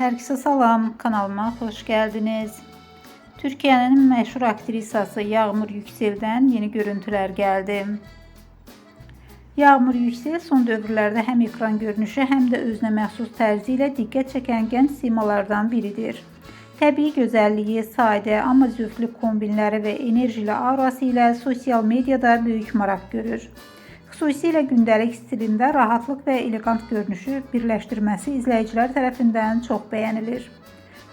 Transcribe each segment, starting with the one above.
Herkese salam, kanalıma hoş geldiniz. Türkiye'nin meşhur aktrisası Yağmur Yüksel'den yeni görüntüler geldi. Yağmur Yüksel son dövrlerde hem ekran görünüşü hem de özünə məxsus tərzi ilə diqqət çəkən gənc simalardan biridir. Təbii gözəlliyi, sadə, amma zövqlü kombinləri və enerjili aurası ilə sosial mediada böyük maraq görür. Xüsusilə gündəlik stilində rahatlıq və elegant görünüşü birləşdirməsi izləyicilər tərəfindən çox bəyənilir.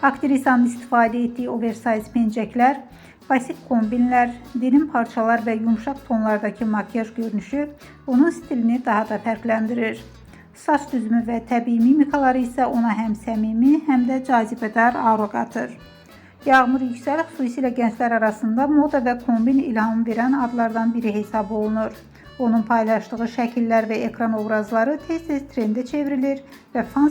Aktrisanın istifadə etdiyi oversize pencəklər, basit kombinlər, denim parçalar və yumşaq tonlardakı makyaj görünüşü onun stilini daha da fərqləndirir. Saç düzümü və təbii mimikaları isə ona həm səmimi, həm də cazibədar aura qatır. Yağmur Yüksel xüsusilə gənclər arasında moda və kombin ilham verən adlardan biri hesab olunur. Onun paylaşdığı şəkillər və ekran obrazları tez-tez trendə çevrilir və fan